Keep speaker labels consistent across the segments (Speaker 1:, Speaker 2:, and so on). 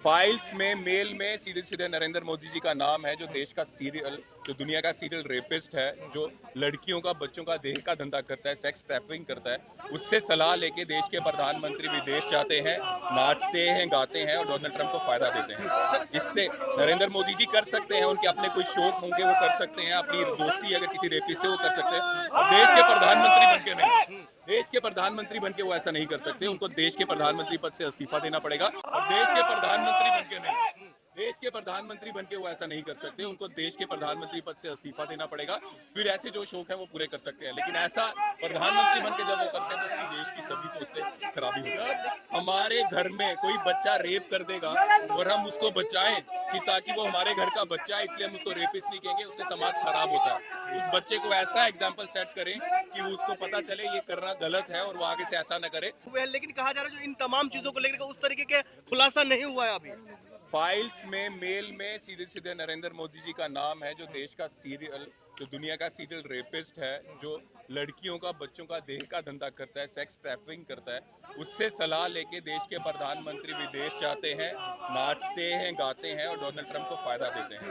Speaker 1: Files में mail में सीधे सीधे नरेंद्र मोदी जी का नाम है, जो देश का सीरियल, जो दुनिया का सीरियल रेपिस्ट है, जो लड़कियों का, बच्चों का देह का धंधा करता है, सेक्स ट्रैफिकिंग करता है, उससे सलाह लेके देश के प्रधानमंत्री विदेश जाते हैं, नाचते हैं, गाते हैं और डोनाल्ड ट्रंप को फायदा देते हैं। इससे नरेंद्र मोदी जी कर सकते हैं, उनके अपने कोई शौक होंगे वो कर सकते हैं, अपनी दोस्ती अगर किसी रेपिस्ट से वो कर सकते हैं, और देश के प्रधानमंत्री बनके नहीं, देश के प्रधानमंत्री बनके वो ऐसा नहीं कर सकते। उनको देश के प्रधानमंत्री पद से इस्तीफा देना पड़ेगा, और देश के प्रधानमंत्री बनके नहीं, देश के प्रधानमंत्री बनके वो ऐसा नहीं कर सकते। उनको देश के प्रधानमंत्री पद से इस्तीफा देना पड़ेगा, फिर ऐसे जो शौक है वो पूरे कर सकते हैं। लेकिन ऐसा प्रधानमंत्री बनके जब वो करते हैं तो उसकी देश की सभी को उससे खराबी हो जाती है। हमारे घर में कोई बच्चा रेप कर देगा और हम उसको बचाएं कि ताकि वो हमारे घर का बच्चा है इसलिए हम उसको रेपिस्ट नहीं कहेंगे, उससे समाज खराब होता है। उस बच्चे को ऐसा एग्जाम्पल सेट करें कि उसको पता चले ये करना गलत है और वो आगे से ऐसा न करे।
Speaker 2: लेकिन कहा जा रहा है जो इन तमाम चीजों को लेकर उस तरीके के खुलासा नहीं हुआ है अभी।
Speaker 1: फाइल्स में मेल में सीधे सीधे नरेंद्र मोदी जी का नाम है, जो देश का सीरियल, जो दुनिया का सीरियल रेपिस्ट है, जो लड़कियों का, बच्चों का देह का धंधा करता है, सेक्स ट्रैफिकिंग करता है, उससे सलाह लेके देश के प्रधानमंत्री विदेश जाते हैं, नाचते हैं, गाते हैं और डोनाल्ड ट्रंप को फायदा देते हैं।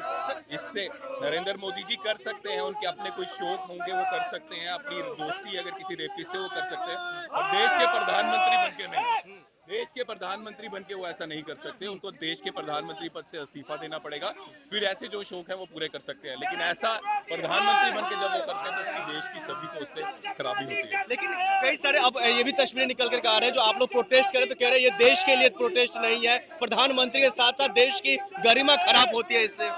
Speaker 1: इससे नरेंद्र मोदी जी कर सकते हैं, उनके अपने कोई शौक होंगे वो कर सकते हैं, अपनी दोस्ती अगर किसी रेपिस्ट से वो कर सकते हैं, और देश के प्रधानमंत्री बनके नहीं, देश के प्रधानमंत्री बनके वो ऐसा नहीं कर सकते। उनको देश के प्रधानमंत्री पद से इस्तीफा देना पड़ेगा, फिर ऐसे जो शौक है वो पूरे कर सकते हैं। लेकिन ऐसा प्रधानमंत्री बनके जब वो करते हैं तो उसकी देश की सभी को उससे खराबी होती है।
Speaker 2: लेकिन कई सारे अब ये भी तस्वीरें निकल कर आ रहे हैं जो आप लोग प्रोटेस्ट करें तो कह रहे हैं ये देश के लिए प्रोटेस्ट नहीं है, प्रधानमंत्री के साथ साथ देश की गरिमा खराब होती है इससे।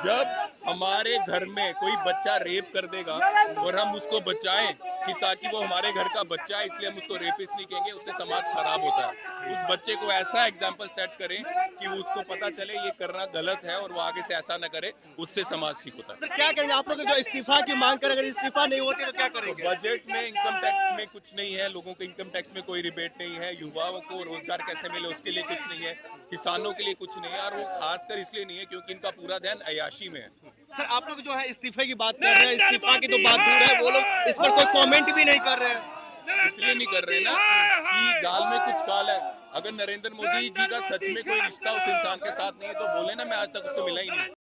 Speaker 1: जब हमारे घर में कोई बच्चा रेप कर देगा और हम उसको बचाएं कि ताकि वो हमारे घर का बच्चा है इसलिए हम उसको रेपिस्ट नहीं कहेंगे, उससे समाज खराब होता है। उस बच्चे को ऐसा एग्जाम्पल सेट करें कि उसको पता चले ये करना गलत है और वो आगे से ऐसा न करे, उससे समाज ठीक होता है।
Speaker 2: सर क्या करेंगे आप लोग जो इस्तीफा की मांग करें, अगर इस्तीफा नहीं होती तो क्या करेंगे?
Speaker 1: बजट में इनकम टैक्स में कुछ नहीं है, लोगों को इनकम टैक्स में कोई रिबेट नहीं है, युवाओं को रोजगार कैसे मिले उसके लिए कुछ नहीं है, किसानों के लिए कुछ नहीं है, और वो खासकर इसलिए नहीं है क्योंकि इनका पूरा ध्यान अय्याशी में है।
Speaker 2: सर आप लोग जो है इस्तीफे की बात कर रहे हैं, इस्तीफा की तो बात दूर है, वो लोग इस पर कोई कमेंट भी नहीं कर रहे हैं।
Speaker 1: इसलिए नहीं कर रहे ना कि दाल में कुछ काल है। अगर नरेंद्र मोदी जी का सच में कोई रिश्ता उस इंसान के साथ नहीं है तो बोले ना, मैं आज तक उससे मिला ही नहीं।